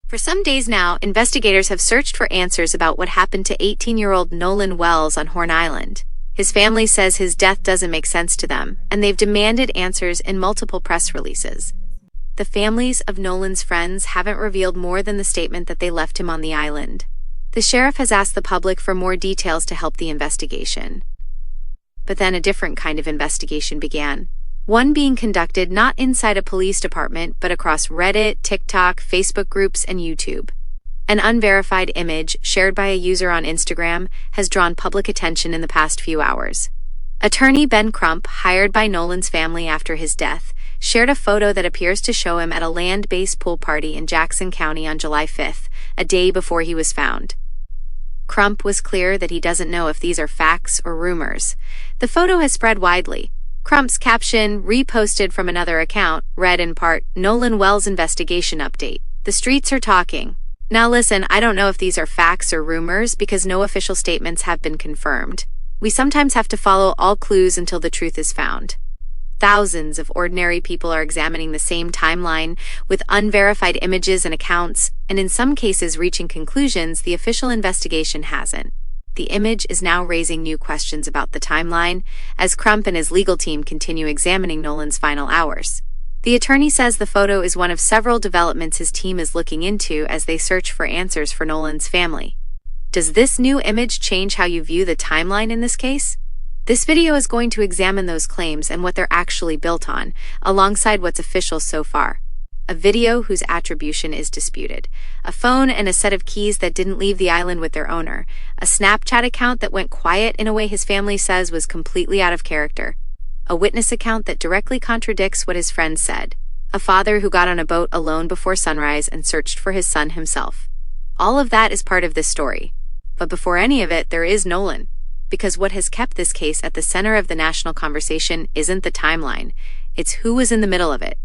For some days now, investigators have searched for answers about what happened to 18-year-old Nolan Wells on Horn Island. His family says his death doesn't make sense to them, and they've demanded answers in multiple press releases. The families of Nolan's friends haven't revealed more than the statement that they left him on the island. The sheriff has asked the public for more details to help the investigation. But then a different kind of investigation began. One being conducted not inside a police department, but across Reddit, TikTok, Facebook groups, and YouTube. An unverified image shared by a user on Instagram has drawn public attention in the past few hours. Attorney Ben Crump, hired by Nolan's family after his death, shared a photo that appears to show him at a land-based pool party in Jackson County on July 5th, a day before he was found. Crump was clear that he doesn't know if these are facts or rumors. The photo has spread widely. Crump's caption, reposted from another account, read in part, "Nolan Wells investigation update. The streets are talking." Now listen, I don't know if these are facts or rumors because no official statements have been confirmed. We sometimes have to follow all clues until the truth is found. Thousands of ordinary people are examining the same timeline with unverified images and accounts, and in some cases reaching conclusions the official investigation hasn't. The image is now raising new questions about the timeline as Crump and his legal team continue examining Nolan's final hours. The attorney says the photo is one of several developments his team is looking into as they search for answers for Nolan's family. Does this new image change how you view the timeline in this case? This video is going to examine those claims and what they're actually built on, alongside what's official so far. A video whose attribution is disputed, a phone and a set of keys that didn't leave the island with their owner, a Snapchat account that went quiet in a way his family says was completely out of character, a witness account that directly contradicts what his friends said, a father who got on a boat alone before sunrise and searched for his son himself. All of that is part of this story. But before any of it, there is Nolan. Because what has kept this case at the center of the national conversation isn't the timeline, it's who was in the middle of it.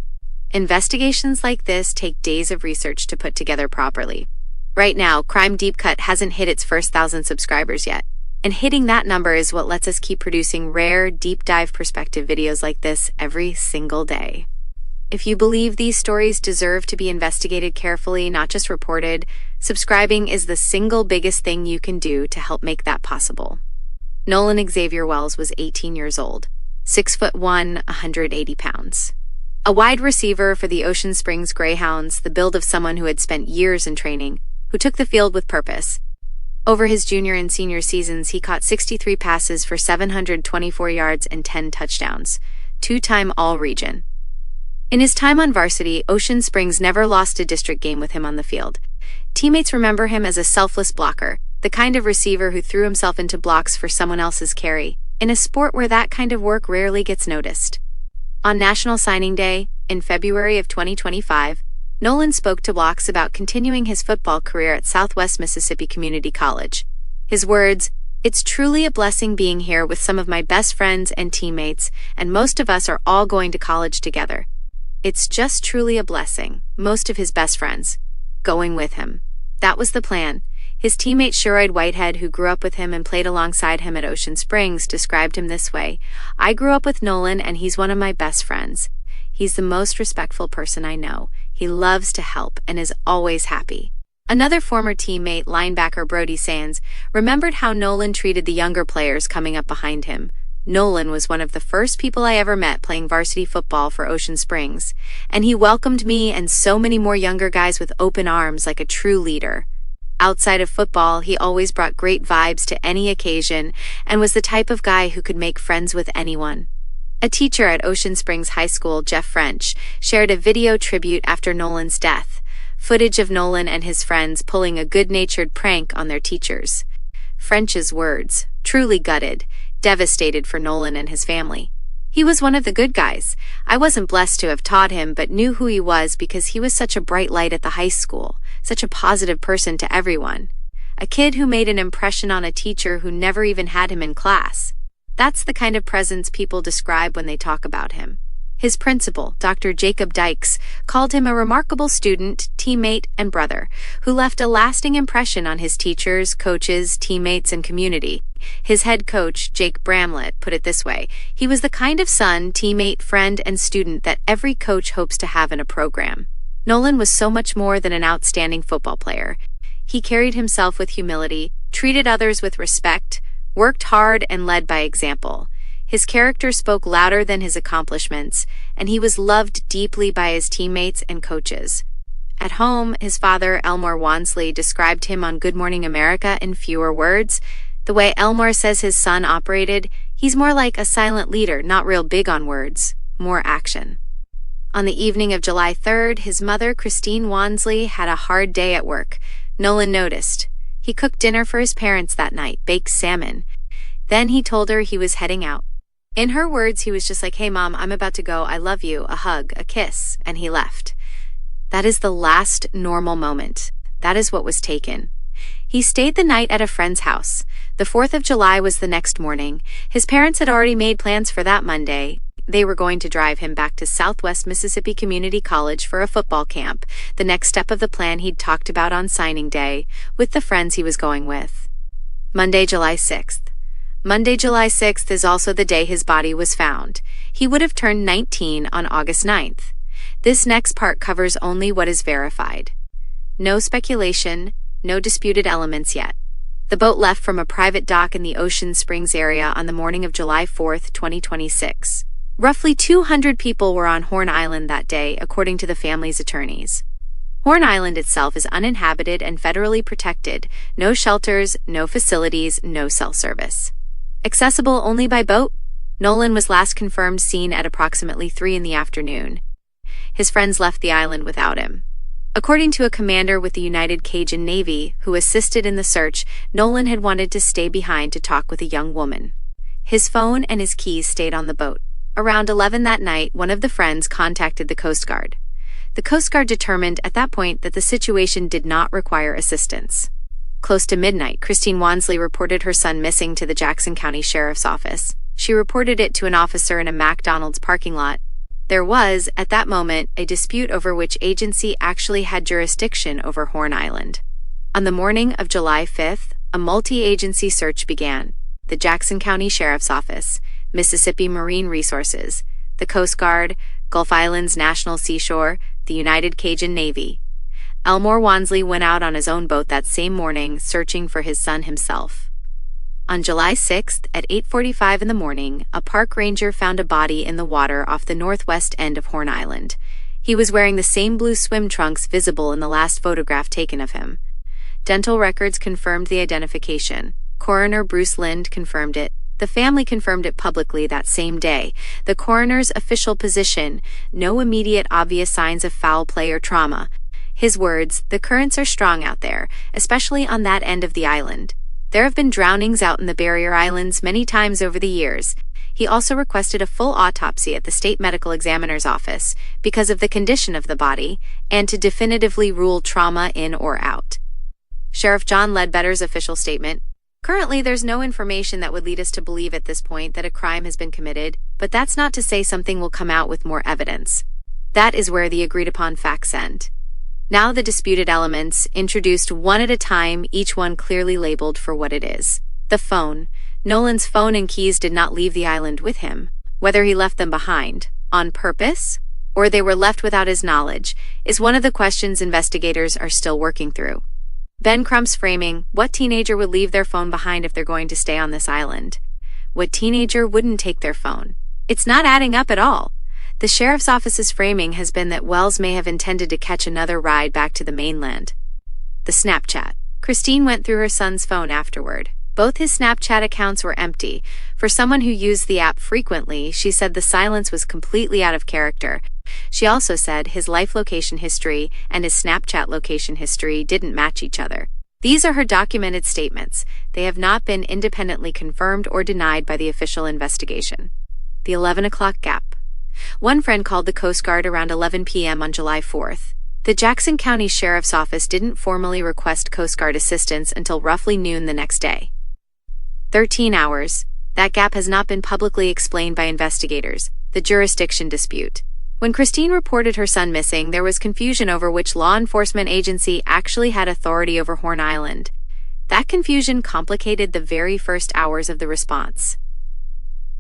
Investigations like this take days of research to put together properly. Right now, Crime Deepcut hasn't hit its first 1,000 subscribers yet, and hitting that number is what lets us keep producing rare, deep dive perspective videos like this every single day. If you believe these stories deserve to be investigated carefully, not just reported, subscribing is the single biggest thing you can do to help make that possible. Nolan Xavier Wells was 18 years old, 6'1", 180 pounds. A wide receiver for the Ocean Springs Greyhounds, the build of someone who had spent years in training, who took the field with purpose. Over his junior and senior seasons, he caught 63 passes for 724 yards and 10 touchdowns, two-time All-Region. In his time on varsity, Ocean Springs never lost a district game with him on the field. Teammates remember him as a selfless blocker, the kind of receiver who threw himself into blocks for someone else's carry, in a sport where that kind of work rarely gets noticed. On National Signing Day, in February of 2025, Nolan spoke to Blocks about continuing his football career at Southwest Mississippi Community College. His words, "It's truly a blessing being here with some of my best friends and teammates, and most of us are all going to college together. It's just truly a blessing, most of his best friends, going with him." That was the plan. His teammate Sherrod Whitehead, who grew up with him and played alongside him at Ocean Springs, described him this way, "I grew up with Nolan and he's one of my best friends. He's the most respectful person I know. He loves to help and is always happy." Another former teammate, linebacker Brody Sands, remembered how Nolan treated the younger players coming up behind him. "Nolan was one of the first people I ever met playing varsity football for Ocean Springs, and he welcomed me and so many more younger guys with open arms like a true leader. Outside of football, he always brought great vibes to any occasion and was the type of guy who could make friends with anyone." A teacher at Ocean Springs High School, Jeff French, shared a video tribute after Nolan's death, footage of Nolan and his friends pulling a good-natured prank on their teachers. French's words, "Truly gutted, devastated for Nolan and his family. He was one of the good guys. I wasn't blessed to have taught him, but knew who he was because he was such a bright light at the high school, such a positive person to everyone. A kid who made an impression on a teacher who never even had him in class. That's the kind of presence people describe when they talk about him." His principal, Dr. Jacob Dykes, called him a remarkable student, teammate, and brother, who left a lasting impression on his teachers, coaches, teammates, and community. His head coach, Jake Bramlett, put it this way, "He was the kind of son, teammate, friend, and student that every coach hopes to have in a program." Nolan was so much more than an outstanding football player. He carried himself with humility, treated others with respect, worked hard, and led by example. His character spoke louder than his accomplishments, and he was loved deeply by his teammates and coaches. At home, his father, Elmore Wansley, described him on Good Morning America in fewer words. The way Elmore says his son operated, he's more like a silent leader, not real big on words, more action. On the evening of July 3rd, his mother, Christine Wansley, had a hard day at work. Nolan noticed. He cooked dinner for his parents that night, baked salmon. Then he told her he was heading out. In her words, he was just like, "Hey mom, I'm about to go, I love you," a hug, a kiss, and he left. That is the last normal moment. That is what was taken. He stayed the night at a friend's house. The 4th of July was the next morning. His parents had already made plans for that Monday. They were going to drive him back to Southwest Mississippi Community College for a football camp, the next step of the plan he'd talked about on signing day, with the friends he was going with. Monday, July 6th. Monday, July 6th is also the day his body was found. He would have turned 19 on August 9th. This next part covers only what is verified. No speculation, no disputed elements yet. The boat left from a private dock in the Ocean Springs area on the morning of July 4th, 2026. Roughly 200 people were on Horn Island that day, according to the family's attorneys. Horn Island itself is uninhabited and federally protected. No shelters, no facilities, no cell service. Accessible only by boat, Nolan was last confirmed seen at approximately 3 in the afternoon. His friends left the island without him. According to a commander with the United Cajun Navy who assisted in the search, Nolan had wanted to stay behind to talk with a young woman. His phone and his keys stayed on the boat. Around 11 that night, one of the friends contacted the Coast Guard. The Coast Guard determined at that point that the situation did not require assistance. Close to midnight, Christine Wansley reported her son missing to the Jackson County Sheriff's Office. She reported it to an officer in a McDonald's parking lot. There was, at that moment, a dispute over which agency actually had jurisdiction over Horn Island. On the morning of July 5th, a multi-agency search began. The Jackson County Sheriff's Office, Mississippi Marine Resources, the Coast Guard, Gulf Islands National Seashore, the United Cajun Navy. Elmore Wansley went out on his own boat that same morning, searching for his son himself. On July 6th, at 8:45 in the morning, a park ranger found a body in the water off the northwest end of Horn Island. He was wearing the same blue swim trunks visible in the last photograph taken of him. Dental records confirmed the identification. Coroner Bruce Lind confirmed it. The family confirmed it publicly that same day. The coroner's official position: no immediate obvious signs of foul play or trauma. His words: "The currents are strong out there, especially on that end of the island. There have been drownings out in the barrier islands many times over the years." He also requested a full autopsy at the state medical examiner's office because of the condition of the body and to definitively rule trauma in or out. Sheriff John Ledbetter's official statement: "Currently, there's no information that would lead us to believe at this point that a crime has been committed, but that's not to say something will come out with more evidence. That is where the agreed-upon facts end." Now the disputed elements, introduced one at a time, each one clearly labeled for what it is. The phone. Nolan's phone and keys did not leave the island with him. Whether he left them behind, on purpose, or they were left without his knowledge, is one of the questions investigators are still working through. Ben Crump's framing: what teenager would leave their phone behind if they're going to stay on this island? What teenager wouldn't take their phone? It's not adding up at all. The sheriff's office's framing has been that Wells may have intended to catch another ride back to the mainland. The Snapchat. Christine went through her son's phone afterward. Both his Snapchat accounts were empty. For someone who used the app frequently, she said the silence was completely out of character. She also said his life location history and his Snapchat location history didn't match each other. These are her documented statements. They have not been independently confirmed or denied by the official investigation. The 11 o'clock gap. One friend called the Coast Guard around 11 p.m. on July 4th. The Jackson County Sheriff's Office didn't formally request Coast Guard assistance until roughly noon the next day. 13 hours. That gap has not been publicly explained by investigators. The jurisdiction dispute. When Christine reported her son missing, there was confusion over which law enforcement agency actually had authority over Horn Island. That confusion complicated the very first hours of the response.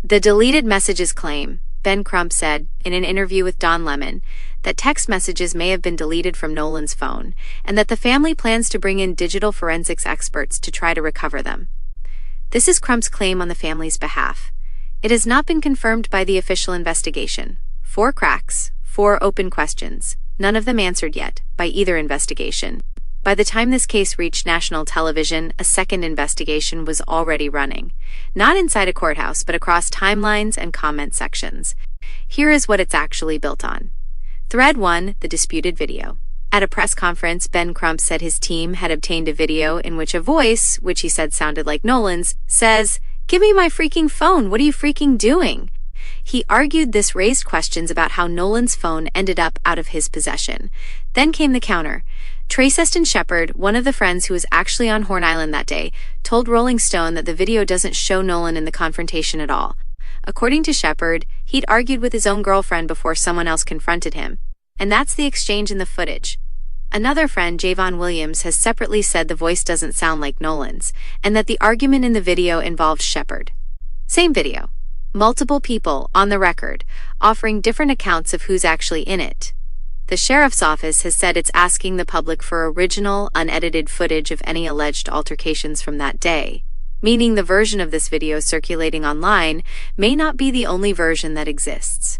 The deleted messages claim: Ben Crump said, in an interview with Don Lemon, that text messages may have been deleted from Nolan's phone, and that the family plans to bring in digital forensics experts to try to recover them. This is Crump's claim on the family's behalf. It has not been confirmed by the official investigation. 4 cracks, 4 open questions, none of them answered yet by either investigation. By the time this case reached national television, a second investigation was already running. Not inside a courthouse, but across timelines and comment sections. Here is what it's actually built on. Thread 1, the disputed video. At a press conference, Ben Crump said his team had obtained a video in which a voice, which he said sounded like Nolan's, says, "Give me my freaking phone, what are you freaking doing?" He argued this raised questions about how Nolan's phone ended up out of his possession. Then came the counter. Traceston Shepard, one of the friends who was actually on Horn Island that day, told Rolling Stone that the video doesn't show Nolan in the confrontation at all. According to Shepard, he'd argued with his own girlfriend before someone else confronted him. And that's the exchange in the footage. Another friend, Javon Williams, has separately said the voice doesn't sound like Nolan's, and that the argument in the video involved Shepard. Same video. Multiple people, on the record, offering different accounts of who's actually in it. The sheriff's office has said it's asking the public for original, unedited footage of any alleged altercations from that day, meaning the version of this video circulating online may not be the only version that exists.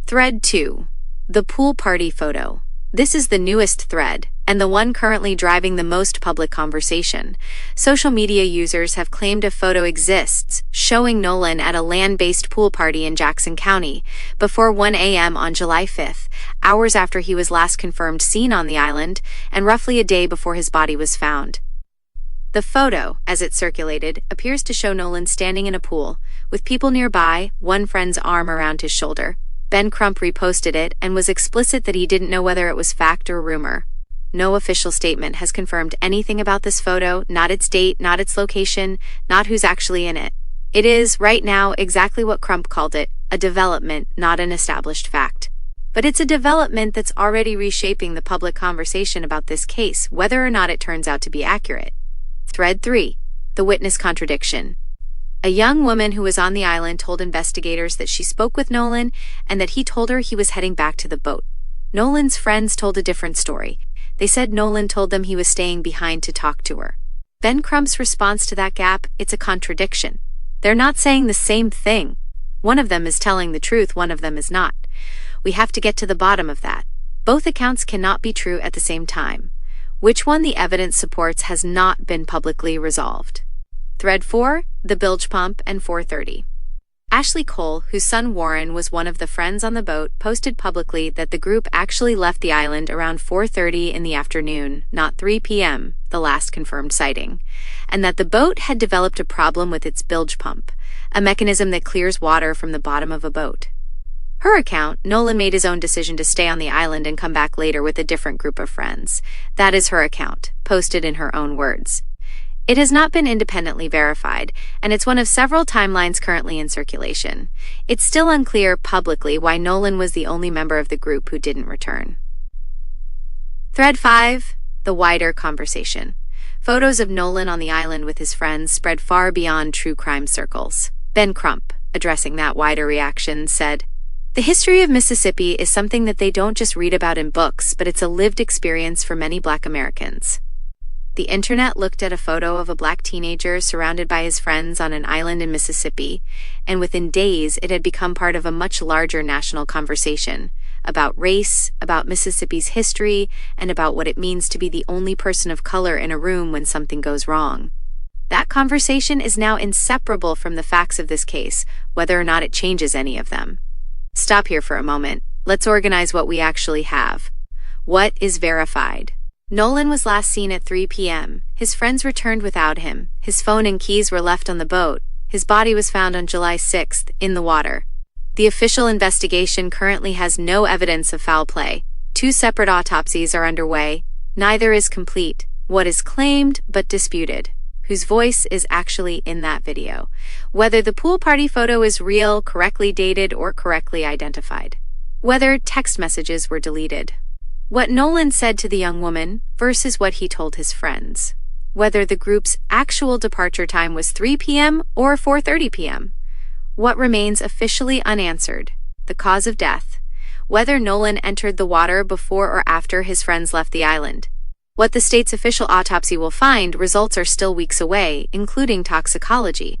Thread 2. The pool party photo. This is the newest thread, and the one currently driving the most public conversation. Social media users have claimed a photo exists, showing Nolan at a land-based pool party in Jackson County, before 1 a.m. on July 5th, hours after he was last confirmed seen on the island, and roughly a day before his body was found. The photo, as it circulated, appears to show Nolan standing in a pool, with people nearby, one friend's arm around his shoulder. Ben Crump reposted it and was explicit that he didn't know whether it was fact or rumor. No official statement has confirmed anything about this photo, not its date, not its location, not who's actually in it. It is, right now, exactly what Crump called it, a development, not an established fact. But it's a development that's already reshaping the public conversation about this case, whether or not it turns out to be accurate. Thread 3. The witness contradiction. A young woman who was on the island told investigators that she spoke with Nolan and that he told her he was heading back to the boat. Nolan's friends told a different story. They said Nolan told them he was staying behind to talk to her. Ben Crump's response to that gap, it's a contradiction. They're not saying the same thing. One of them is telling the truth, one of them is not. We have to get to the bottom of that. Both accounts cannot be true at the same time. Which one the evidence supports has not been publicly resolved. Thread 4, the bilge pump, and 4:30. Ashley Cole, whose son Warren was one of the friends on the boat, posted publicly that the group actually left the island around 4:30 in the afternoon, not 3 p.m., the last confirmed sighting, and that the boat had developed a problem with its bilge pump, a mechanism that clears water from the bottom of a boat. Her account, Nolan made his own decision to stay on the island and come back later with a different group of friends. That is her account, posted in her own words. It has not been independently verified, and it's one of several timelines currently in circulation. It's still unclear publicly why Nolan was the only member of the group who didn't return. Thread 5. The wider conversation. Photos of Nolan on the island with his friends spread far beyond true crime circles. Ben Crump, addressing that wider reaction, said, "The history of Mississippi is something that they don't just read about in books, but it's a lived experience for many Black Americans." The internet looked at a photo of a Black teenager surrounded by his friends on an island in Mississippi, and within days it had become part of a much larger national conversation about race, about Mississippi's history, and about what it means to be the only person of color in a room when something goes wrong. That conversation is now inseparable from the facts of this case, whether or not it changes any of them. Stop here for a moment. Let's organize what we actually have. What is verified? Nolan was last seen at 3 p.m. His friends returned without him. His phone and keys were left on the boat. His body was found on July 6th, in the water. The official investigation currently has no evidence of foul play. 2 separate autopsies are underway. Neither is complete. What is claimed but disputed? Whose voice is actually in that video? Whether the pool party photo is real, correctly dated, or correctly identified? Whether text messages were deleted? What Nolan said to the young woman versus what he told his friends. Whether the group's actual departure time was 3 p.m. or 4:30 p.m. What remains officially unanswered? The cause of death. whether Nolan entered the water before or after his friends left the island. What the state's official autopsy will find, results are still weeks away, including toxicology.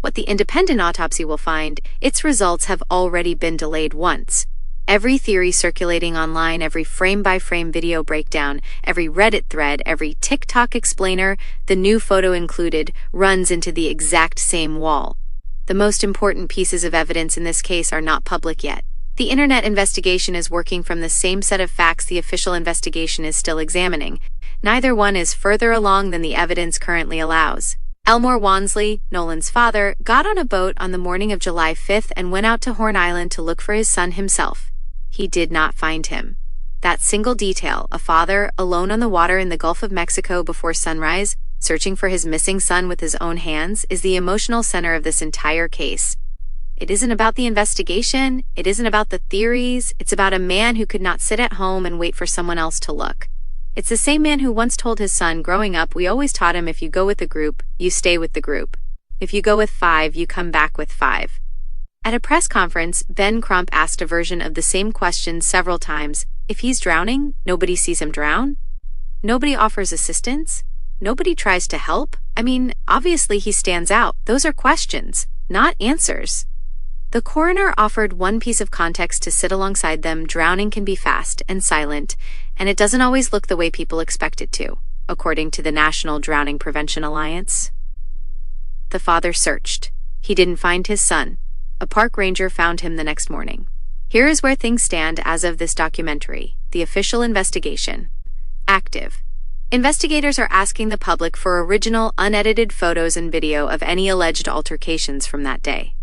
What the independent autopsy will find, its results have already been delayed once. Every theory circulating online, every frame-by-frame video breakdown, every Reddit thread, every TikTok explainer, the new photo included, runs into the exact same wall. The most important pieces of evidence in this case are not public yet. The internet investigation is working from the same set of facts the official investigation is still examining. Neither one is further along than the evidence currently allows. Elmore Wansley, Nolan's father, got on a boat on the morning of July 5th and went out to Horn Island to look for his son himself. He did not find him. That single detail, a father alone on the water in the Gulf of Mexico before sunrise, searching for his missing son with his own hands, is the emotional center of this entire case. It isn't about the investigation, it isn't about the theories, it's about a man who could not sit at home and wait for someone else to look. It's the same man who once told his son, growing up, we always taught him if you go with the group, you stay with the group. If you go with 5, you come back with 5. At a press conference, Ben Crump asked a version of the same question several times. If he's drowning, nobody sees him drown? Nobody offers assistance? Nobody tries to help? I mean, obviously he stands out. Those are questions, not answers. The coroner offered one piece of context to sit alongside them. Drowning can be fast and silent, and it doesn't always look the way people expect it to, according to the National Drowning Prevention Alliance. The father searched. He didn't find his son. A park ranger found him the next morning. Here is where things stand as of this documentary. The official investigation. Active. Investigators are asking the public for original, unedited photos and video of any alleged altercations from that day.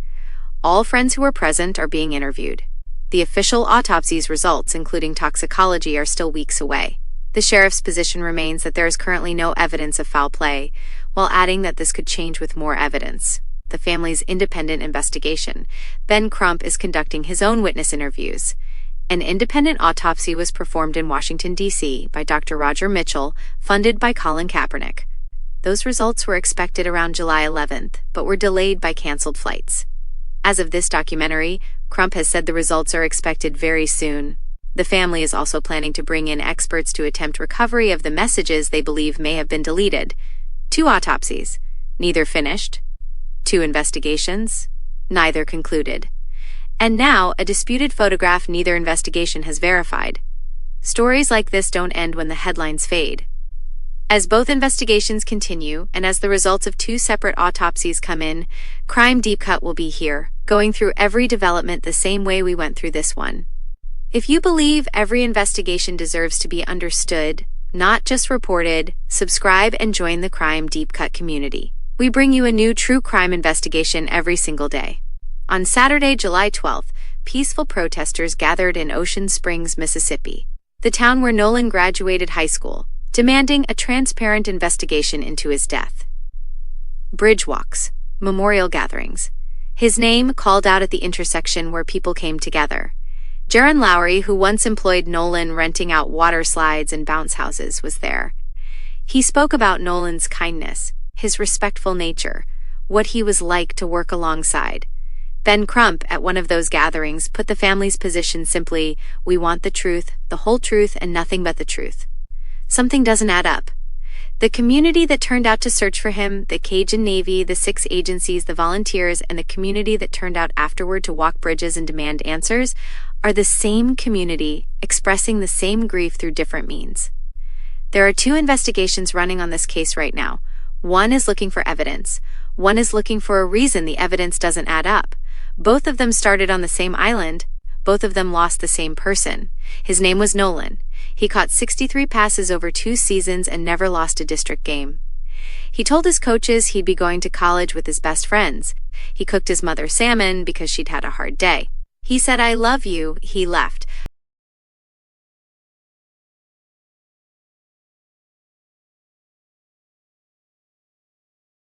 All friends who were present are being interviewed. The official autopsy's results, including toxicology, are still weeks away. The sheriff's position remains that there is currently no evidence of foul play, while adding that this could change with more evidence. The family's independent investigation. Ben Crump is conducting his own witness interviews. An independent autopsy was performed in Washington, D.C. by Dr. Roger Mitchell, funded by Colin Kaepernick. Those results were expected around July 11th, but were delayed by canceled flights. As of this documentary, Crump has said the results are expected very soon. The family is also planning to bring in experts to attempt recovery of the messages they believe may have been deleted. 2 autopsies, neither finished. 2 investigations, neither concluded. And now, a disputed photograph neither investigation has verified. Stories like this don't end when the headlines fade. As both investigations continue, and as the results of 2 separate autopsies come in, Crime Deepcut will be here, going through every development the same way we went through this one. If you believe every investigation deserves to be understood, not just reported, subscribe and join the Crime Deepcut community. We bring you a new true crime investigation every single day. On Saturday, July 12th, peaceful protesters gathered in Ocean Springs, Mississippi, the town where Nolan graduated high school, demanding a transparent investigation into his death. Bridge walks, memorial gatherings. His name called out at the intersection where people came together. Jaron Lowry, who once employed Nolan renting out water slides and bounce houses, was there. He spoke about Nolan's kindness, his respectful nature, what he was like to work alongside. Ben Crump, at one of those gatherings, put the family's position simply, we want the truth, the whole truth, and nothing but the truth. Something doesn't add up. The community that turned out to search for him, the Cajun Navy, the 6 agencies, the volunteers, and the community that turned out afterward to walk bridges and demand answers, are the same community, expressing the same grief through different means. There are 2 investigations running on this case right now. One is looking for evidence. One is looking for a reason the evidence doesn't add up. Both of them started on the same island. Both of them lost the same person. His name was Nolan. He caught 63 passes over 2 seasons and never lost a district game. He told his coaches he'd be going to college with his best friends. He cooked his mother salmon because she'd had a hard day. He said, I love you. He left.